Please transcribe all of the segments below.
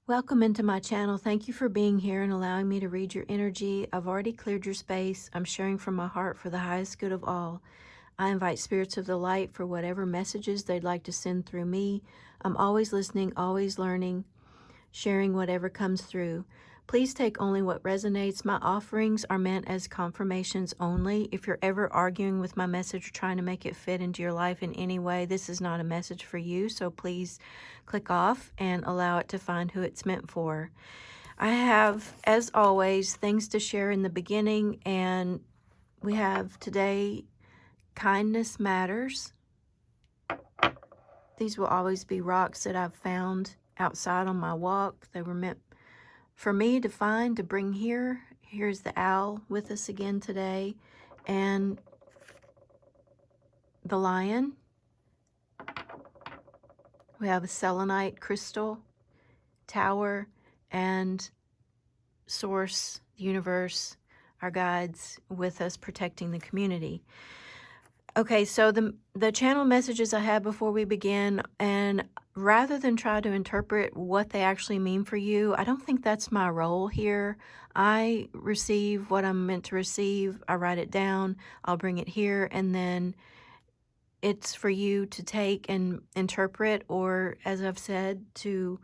Welcome into my channel. Thank you for being here and allowing me to read your energy. I've already cleared your space. I'm sharing from my heart for the highest good of all. I invite spirits of the light for whatever messages they'd like to send through me. I'm always listening, always learning, sharing whatever comes through. Please take only what resonates. My offerings are meant as confirmations only. If you're ever arguing with my message or trying to make it fit into your life in any way, this is not a message for you. So please click off and allow it to find who it's meant for. I have, as always, things to share in the beginning, and we have today kindness matters. These will always be rocks that I've found outside on my walk. They were meant for me to find, to bring here. Here's the owl with us again today, and the lion. We have a selenite crystal, tower, and source, the universe, our guides with us protecting the community. Okay, so the channel messages I had before we begin, and rather than try to interpret what they actually mean for you, I don't think that's my role here. I receive what I'm meant to receive. I write it down. I'll bring it here, and then it's for you to take and interpret, or as I've said, to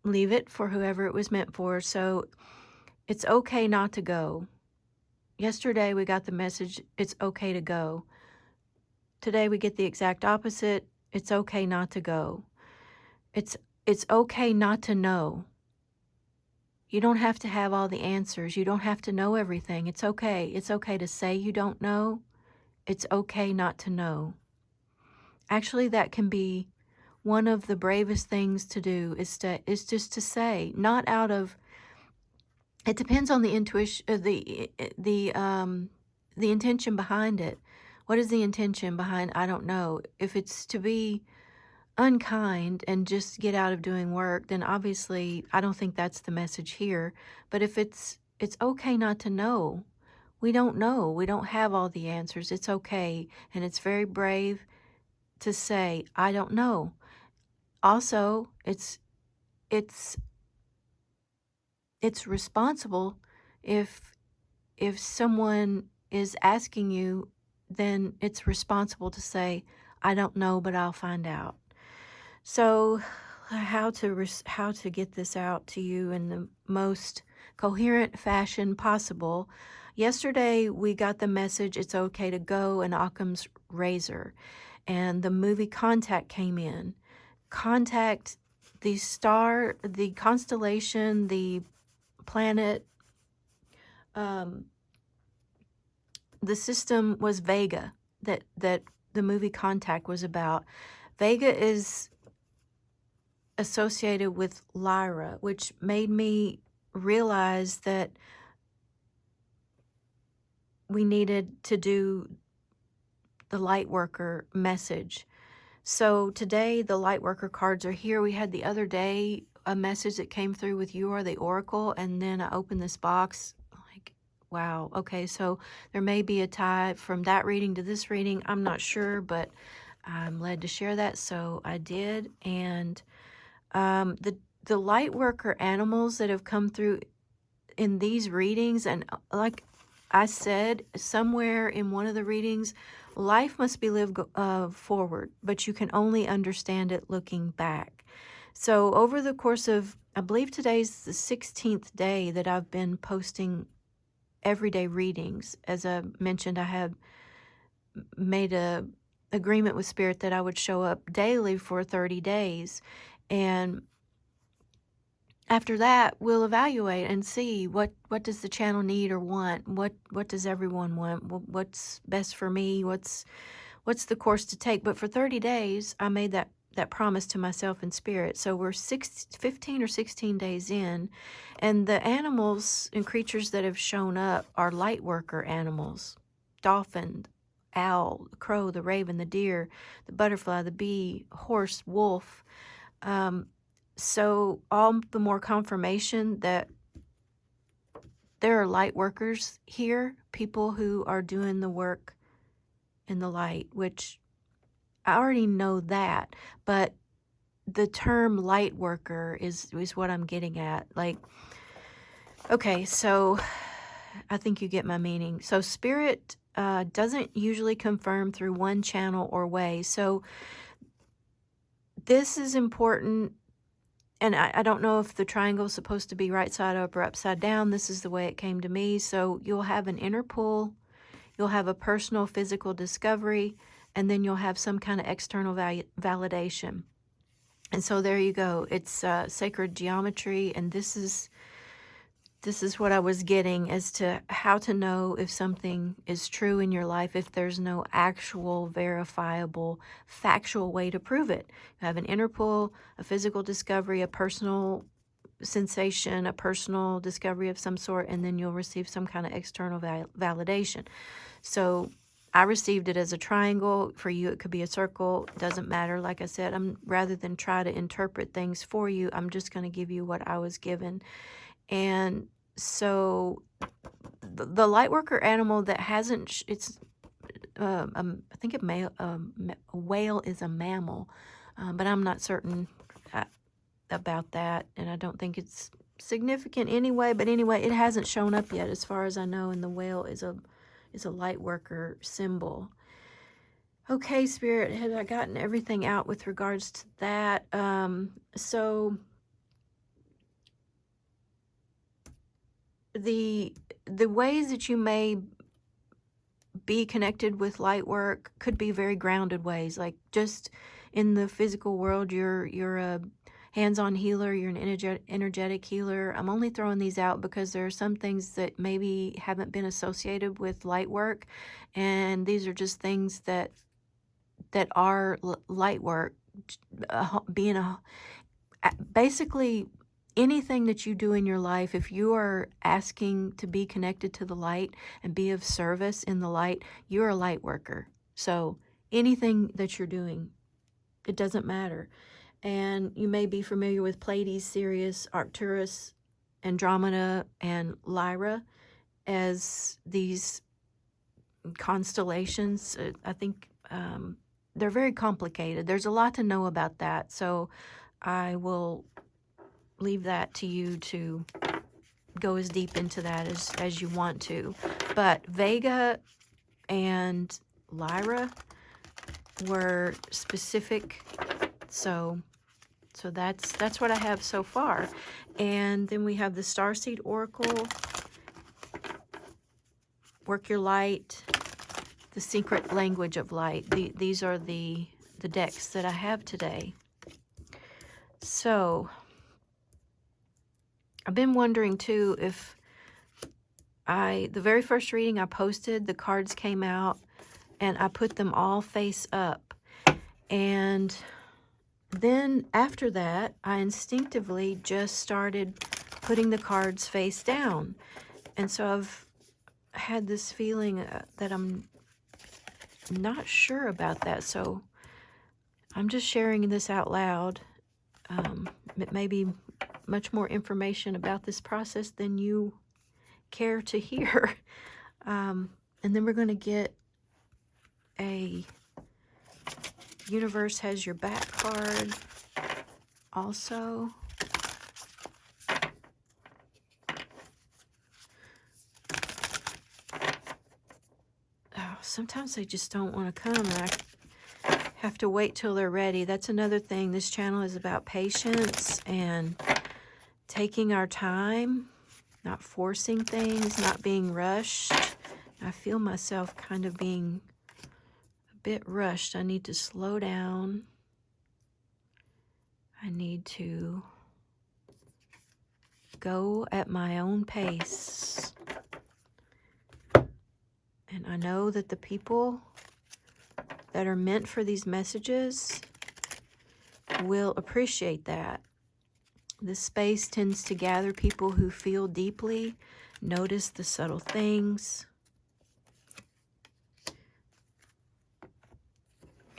leave it for whoever it was meant for. So it's okay not to go. Yesterday we got the message, it's okay to go. Today we get the exact opposite. It's okay not to go. It's it's okay not to know. You don't have to have all the answers. You don't have to know everything. It's okay. It's okay to say you don't know. It's okay not to know. Actually, that can be one of the bravest things to do is just to say, not out of, it depends on the intuition, the intention behind it. What is the intention behind I don't know? If it's to be unkind and just get out of doing work, then obviously I don't think that's the message here. But if it's okay not to know. We don't know. We don't have all the answers. It's okay. And it's very brave to say, I don't know. Also, it's it's responsible if someone is asking you, then it's responsible to say, I don't know, but I'll find out. So, how to get this out to you in the most coherent fashion possible. Yesterday we got the message it's okay to go and Occam's razor, and the movie Contact came in. Contact, the star, the constellation, the planet, um, the system was Vega, that the movie Contact was about. Vega is associated with Lyra, which made me realize that we needed to do the Lightworker message. So today the Lightworker cards are here. We had the other day a message that came through with You Are the Oracle, and then I opened this box like, wow, okay, so there may be a tie from that reading to this reading. I'm not sure, but I'm led to share that, so I did. And the light worker animals that have come through in these readings, and like I said somewhere in one of the readings, life must be lived forward, but you can only understand it looking back. So over the course of, I believe today's the 16th day that I've been posting everyday readings. As I mentioned, I had made a agreement with Spirit that I would show up daily for 30 days. And after that, we'll evaluate and see what does the channel need or want. What does everyone want? What's best for me? What's the course to take? But for 30 days, I made that promise to myself in Spirit. So we're 15 or 16 days in, and the animals and creatures that have shown up are light worker animals: dolphin, owl, the crow, the raven, the deer, the butterfly, the bee, horse, wolf. So all the more confirmation that there are light workers here, people who are doing the work in the light, which I already know that, but the term light worker is what I'm getting at. Like, okay, so I think you get my meaning. So spirit doesn't usually confirm through one channel or way. So this is important. And I don't know if the triangle is supposed to be right side up or upside down. This is the way it came to me. So you'll have an inner pull, you'll have a personal physical discovery, and then you'll have some kind of external validation. And so there you go. It's sacred geometry, and this is what I was getting as to how to know if something is true in your life if there's no actual, verifiable, factual way to prove it. You have an inner pull, a physical discovery, a personal sensation, a personal discovery of some sort, and then you'll receive some kind of external validation. So I received it as a triangle. For you, it could be a circle. Doesn't matter. Like I said, rather than try to interpret things for you, I'm just going to give you what I was given. And so the lightworker animal that hasn't, I think a whale is a mammal, but I'm not certain about that, and I don't think it's significant anyway. But anyway, it hasn't shown up yet as far as I know, and the whale is a lightworker symbol. Okay, Spirit, had I gotten everything out with regards to that? So the ways that you may be connected with light work could be very grounded ways, like just in the physical world, you're a hands-on healer, you're an energetic healer. I'm only throwing these out because there are some things that maybe haven't been associated with light work, and these are just things that are light work, basically anything that you do in your life. If you are asking to be connected to the light and be of service in the light, you're a light worker. So anything that you're doing, it doesn't matter. And you may be familiar with Pleiades, Sirius, Arcturus, Andromeda, and Lyra as these constellations. I think they're very complicated. There's a lot to know about that. So I will leave that to you to go as deep into that as you want to. But Vega and Lyra were specific, so that's what I have so far. And then we have the Starseed Oracle, Work Your Light, the Secret Language of Light. These are the decks that I have today. So I've been wondering too if the very first reading I posted, the cards came out and I put them all face up. And then after that, I instinctively just started putting the cards face down. And so I've had this feeling that I'm not sure about that. So I'm just sharing this out loud. It may be much more information about this process than you care to hear. And then we're going to get a Universe Has Your Back card also. Oh, sometimes they just don't want to come, and I have to wait till they're ready. That's another thing. This channel is about patience and taking our time, not forcing things, not being rushed. I feel myself kind of being a bit rushed. I need to slow down. I need to go at my own pace. And I know that the people that are meant for these messages will appreciate that. This space tends to gather people who feel deeply, notice the subtle things,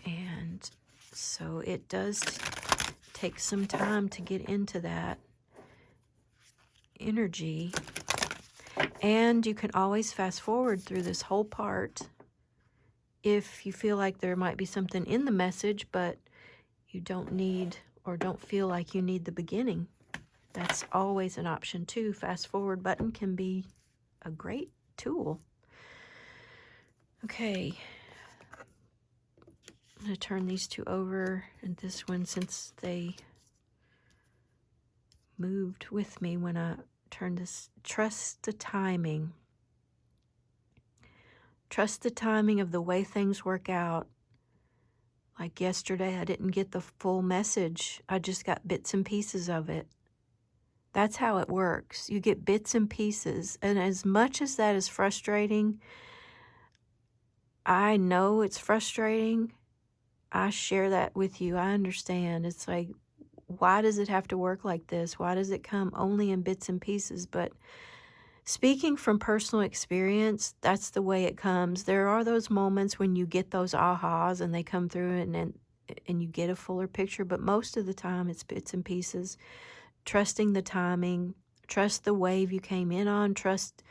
and so it does take some time to get into that energy. And you can always fast forward through this whole part if you feel like there might be something in the message, but you don't need or don't feel like you need the beginning. That's always an option too. Fast forward button can be a great tool. Okay, I'm going to turn these two over, and this one, since they moved with me when I turned this, trust the timing. Trust the timing of the way things work out. Like yesterday, I didn't get the full message. I just got bits and pieces of it. That's how it works. You get bits and pieces. And as much as that is frustrating, I know it's frustrating. I share that with you. I understand. It's like, why does it have to work like this? Why does it come only in bits and pieces? But speaking from personal experience, that's the way it comes. There are those moments when you get those ahas and they come through and you get a fuller picture, but most of the time it's bits and pieces. Trusting the timing, trust the wave you came in on, trust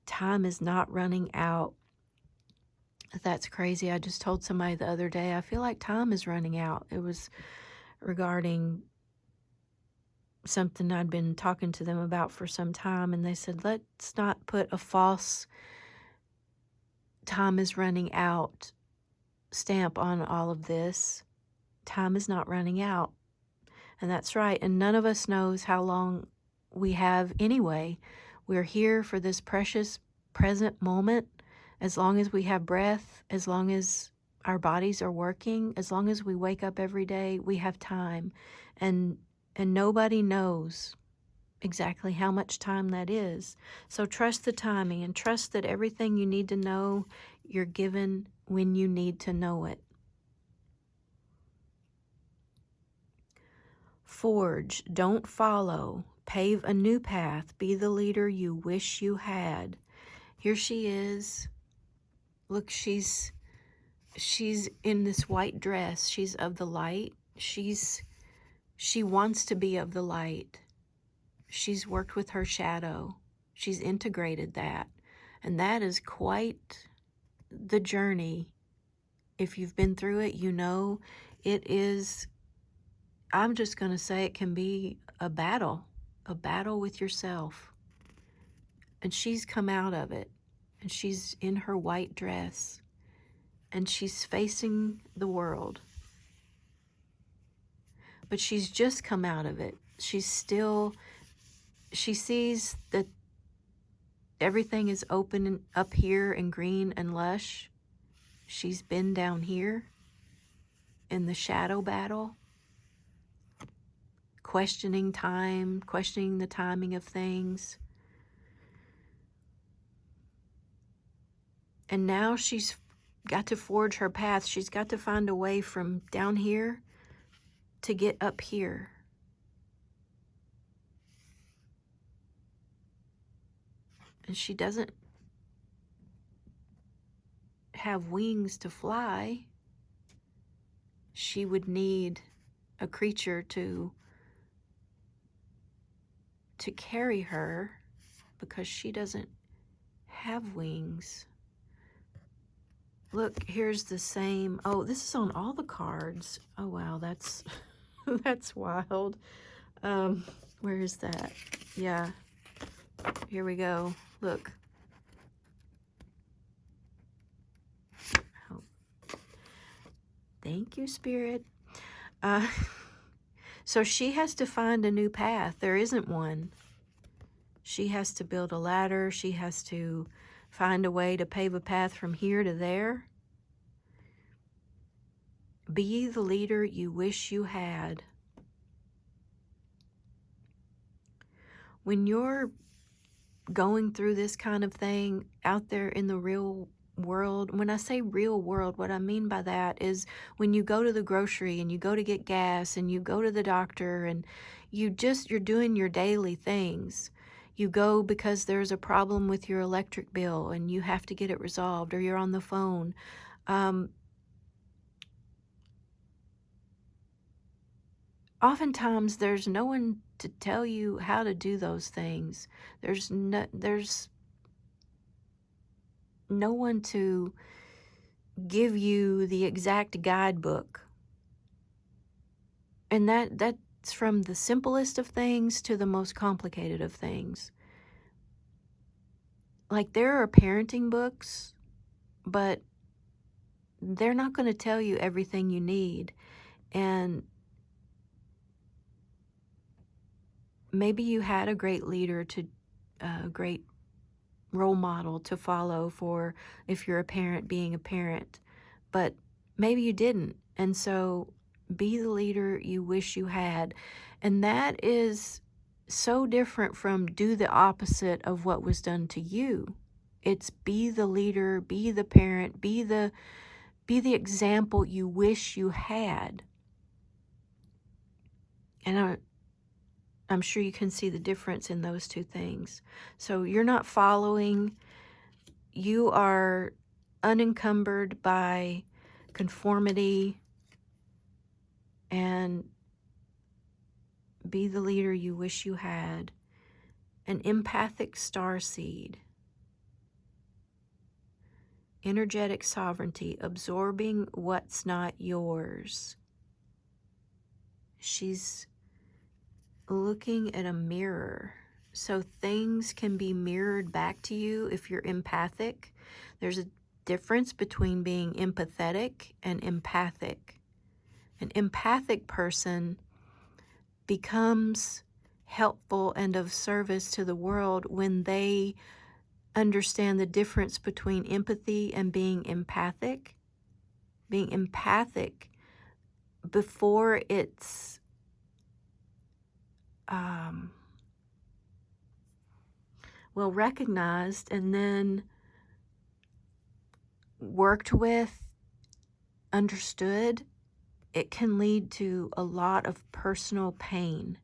time is not running out. That's crazy. I just told somebody the other day, I feel like time is running out. It was regarding something I'd been talking to them about for some time, and they said, let's not put a false time is running out stamp on all of this. Time is not running out. And that's right. And none of us knows how long we have anyway. We're here for this precious present moment. As long as we have breath, as long as our bodies are working, as long as we wake up every day, we have time. And nobody knows exactly how much time that is. So trust the timing and trust that everything you need to know, you're given when you need to know it. Forge, don't follow. Pave a new path. Be the leader you wish you had. Here she is. Look, she's in this white dress. She's of the light. She wants to be of the light. She's worked with her shadow. She's integrated that. And that is quite the journey. If you've been through it, you know it is. I'm just going to say it can be a battle with yourself. And she's come out of it. And she's in her white dress. And she's facing the world. But she's just come out of it. She sees that everything is open up here and green and lush. She's been down here in the shadow battle, questioning time, questioning the timing of things. And now she's got to forge her path. She's got to find a way from down here to get up here. And she doesn't have wings to fly. She would need a creature to carry her because she doesn't have wings. Look, here's the same. Oh, this is on all the cards. Oh, wow, that's that's wild. Where is that? Yeah, here we go. Look. Oh. Thank you, Spirit. So she has to find a new path. There isn't one. She has to build a ladder. She has to find a way to pave a path from here to there. Be the leader you wish you had. When you're going through this kind of thing out there in the real world, when I say real world, what I mean by that is when you go to the grocery and you go to get gas and you go to the doctor and you're doing your daily things. You go because there's a problem with your electric bill and you have to get it resolved, or you're on the phone. Oftentimes there's no one to tell you how to do those things. There's no one to give you the exact guidebook. And that's from the simplest of things to the most complicated of things. Like, there are parenting books, but they're not going to tell you everything you need. And maybe you had a great leader, a great role model to follow for if you're a parent being a parent, but maybe you didn't. And so be the leader you wish you had. And that is so different from do the opposite of what was done to you. It's be the leader, be the parent, be the example you wish you had. And I'm sure you can see the difference in those two things. So you're not following, you are unencumbered by conformity, and be the leader you wish you had. An empathic starseed. Energetic sovereignty, absorbing what's not yours. She's looking at a mirror. So things can be mirrored back to you if you're empathic. There's a difference between being empathetic and empathic. An empathic person becomes helpful and of service to the world when they understand the difference between empathy and being empathic. Being empathic before it's well recognized and then worked with, understood, it can lead to a lot of personal pain.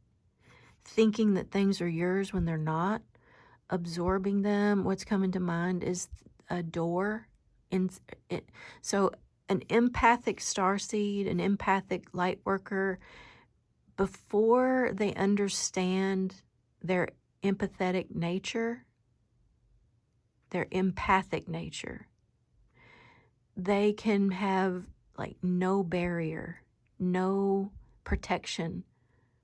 Thinking that things are yours when they're not, absorbing them. What's coming to mind is a door. So an empathic starseed, an empathic light worker, before they understand their empathetic nature, their empathic nature, they can have like no barrier, no protection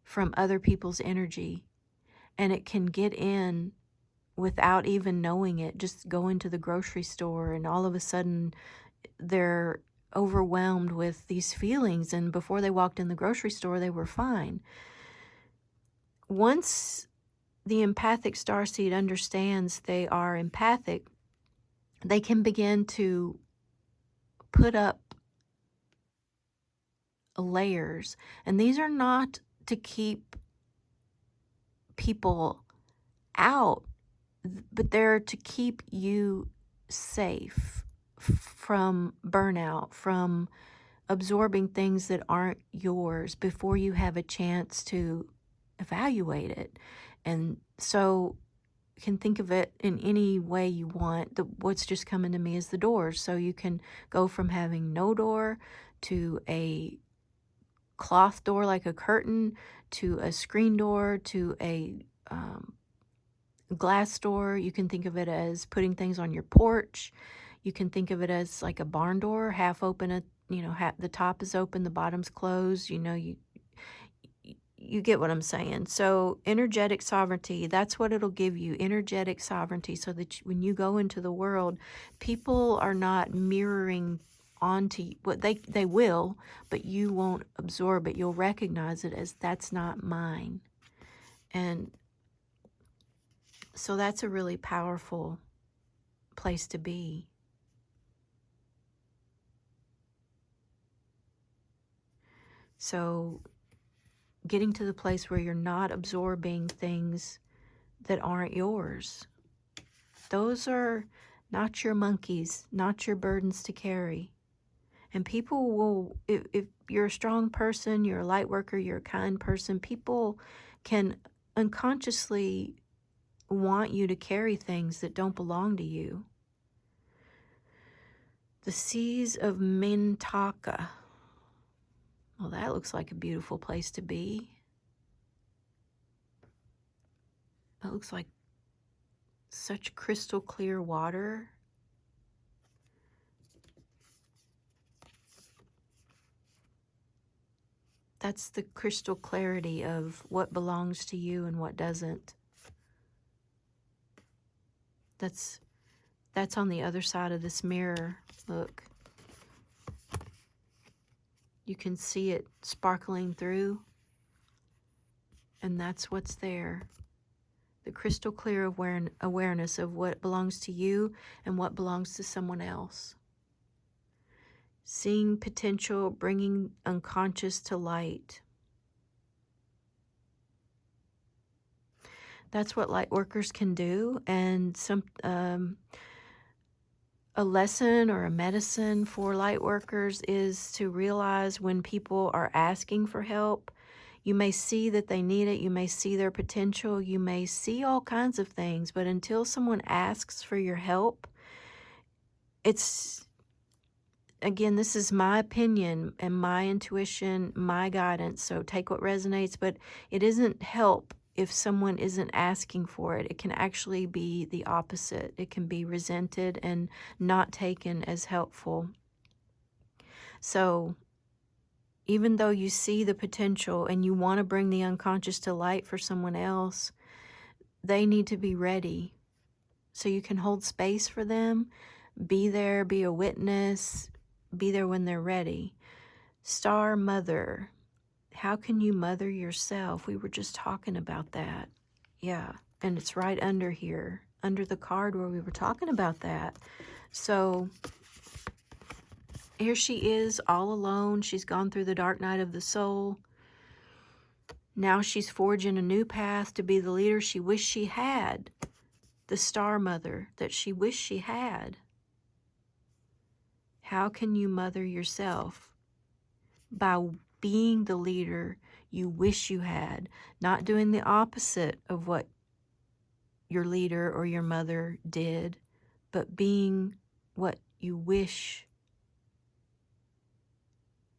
from other people's energy. And it can get in without even knowing it. Just go into the grocery store and all of a sudden they're overwhelmed with these feelings. And before they walked in the grocery store, they were fine. Once the empathic starseed understands they are empathic, they can begin to put up layers. And these are not to keep people out, but they're to keep you safe from burnout, from absorbing things that aren't yours before you have a chance to evaluate it. And so you can think of it in any way you want. What's just coming to me is the doors. So you can go from having no door to a cloth door like a curtain, to a screen door, to a glass door. You can think of it as putting things on your porch. You can think of it as like a barn door, half open, the top is open, the bottom's closed. You get what I'm saying. So energetic sovereignty, that's what it'll give you, energetic sovereignty, so that when you go into the world, people are not mirroring onto what they will, but you won't absorb it. You'll recognize it as that's not mine. And so that's a really powerful place to be. So getting to the place where you're not absorbing things that aren't yours. Those are not your monkeys, not your burdens to carry. And people will, if you're a strong person, you're a light worker, you're a kind person, people can unconsciously want you to carry things that don't belong to you. The seas of Mintaka. Well, that looks like a beautiful place to be. It looks like such crystal clear water. That's the crystal clarity of what belongs to you and what doesn't. That's on the other side of this mirror. Look. You can see it sparkling through, and that's what's there. The crystal clear awareness of what belongs to you and what belongs to someone else. Seeing potential, bringing unconscious to light. That's what light workers can do, and a lesson or a medicine for light workers is to realize when people are asking for help. You may see that they need it, you may see their potential, you may see all kinds of things, but until someone asks for your help, it's, again, this is my opinion and my intuition, my guidance, so take what resonates, but it isn't help if someone isn't asking for it. It can actually be the opposite. It can be resented and not taken as helpful. So even though you see the potential and you want to bring the unconscious to light for someone else, they need to be ready. So you can hold space for them, be there, be a witness, be there when they're ready. Star Mother. How can you mother yourself? We were just talking about that. Yeah, and it's right under here, under the card where we were talking about that. So here she is all alone. She's gone through the dark night of the soul. Now she's forging a new path to be the leader she wished she had. The Star Mother that she wished she had. How can you mother yourself? By being the leader you wish you had, not doing the opposite of what your leader or your mother did, but being what you wish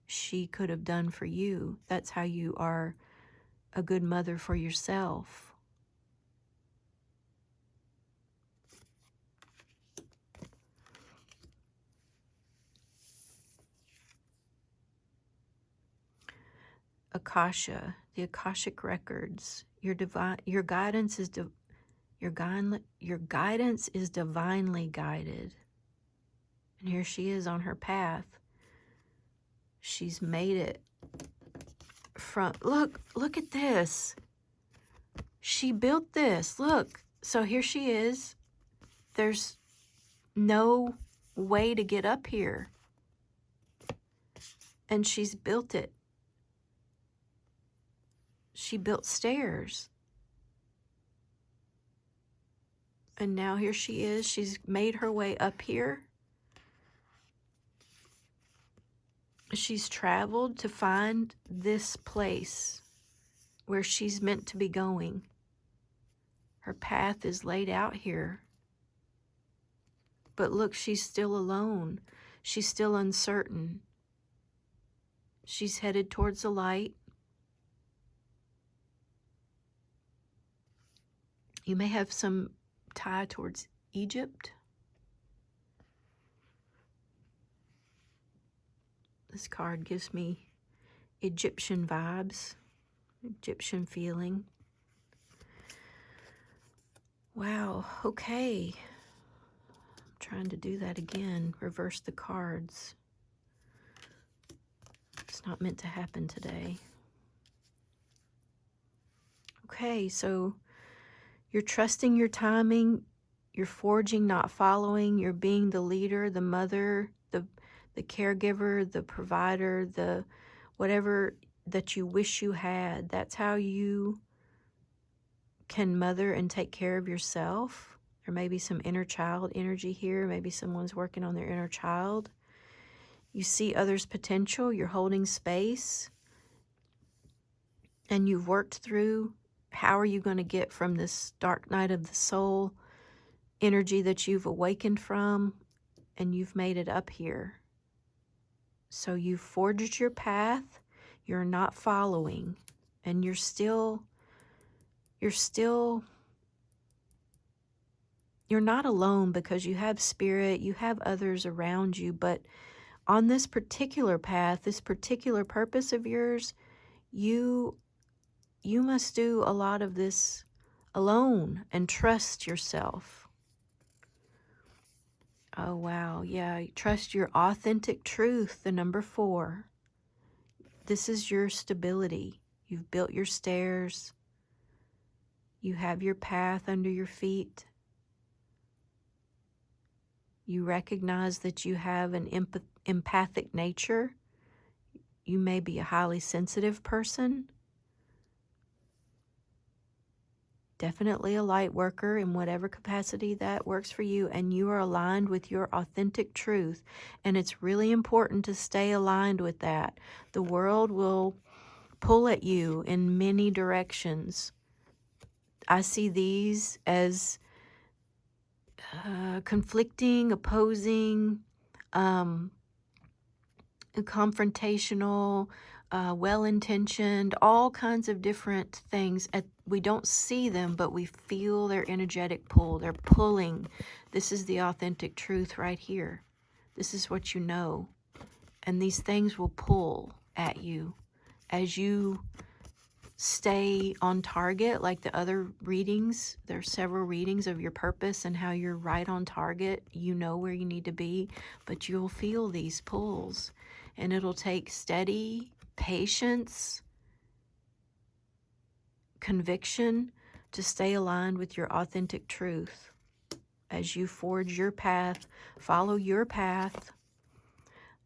she could have done for you. That's how you are a good mother for yourself. Akasha, the Akashic records. Your guidance is divinely guided. And here she is on her path. She's made it from, look at this. She built this, look. So here she is. There's no way to get up here. And she's built it. She built stairs. And now here she is. She's made her way up here. She's traveled to find this place where she's meant to be going. Her path is laid out here. But look, she's still alone. She's still uncertain. She's headed towards the light. You may have some tie towards Egypt. This card gives me Egyptian vibes, Egyptian feeling. Wow, okay. I'm trying to do that again, reverse the cards. It's not meant to happen today. Okay, so you're trusting your timing, you're forging, not following, you're being the leader, the mother, the caregiver, the provider, the whatever that you wish you had. That's how you can mother and take care of yourself. There may be some inner child energy here. Maybe someone's working on their inner child. You see others' potential. You're holding space. And you've worked through how are you going to get from this dark night of the soul energy that you've awakened from, and you've made it up here. So you've forged your path, you're not following, and you're not alone because you have spirit, you have others around you, but on this particular path, this particular purpose of yours, You must do a lot of this alone and trust yourself. Oh, wow. Yeah. Trust your authentic truth, the number 4. This is your stability. You've built your stairs. You have your path under your feet. You recognize that you have an empathic nature. You may be a highly sensitive person. Definitely a light worker in whatever capacity that works for you, and you are aligned with your authentic truth. And it's really important to stay aligned with that. The world will pull at you in many directions. I see these as conflicting, opposing, confrontational, well-intentioned, all kinds of different things. We don't see them, but we feel their energetic pull. They're pulling. This is the authentic truth right here. This is what you know. And these things will pull at you as you stay on target, like the other readings. There's several readings of your purpose and how you're right on target. You know where you need to be, but you'll feel these pulls. And it'll take steady patience, conviction to stay aligned with your authentic truth. As you forge your path, follow your path.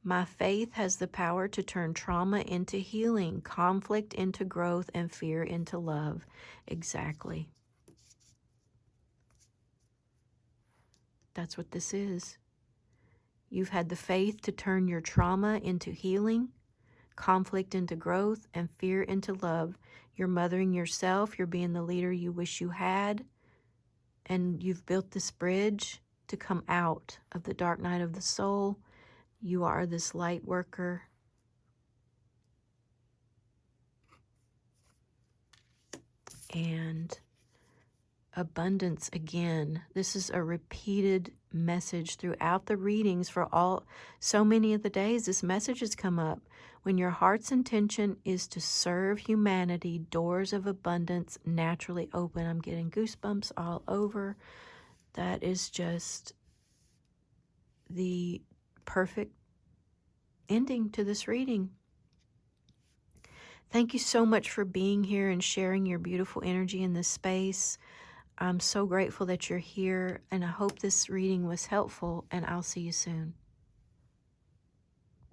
My faith has the power to turn trauma into healing, conflict into growth, and fear into love. Exactly. That's what this is. You've had the faith to turn your trauma into healing, conflict into growth, and fear into love. You're mothering yourself. You're being the leader you wish you had. And you've built this bridge to come out of the dark night of the soul. You are this light worker. And abundance again. This is a repeated message throughout the readings for so many of the days. This message has come up. When your heart's intention is to serve humanity, doors of abundance naturally open. I'm getting goosebumps all over. That is just the perfect ending to this reading. Thank you so much for being here and sharing your beautiful energy in this space. I'm so grateful that you're here, and I hope this reading was helpful, and I'll see you soon.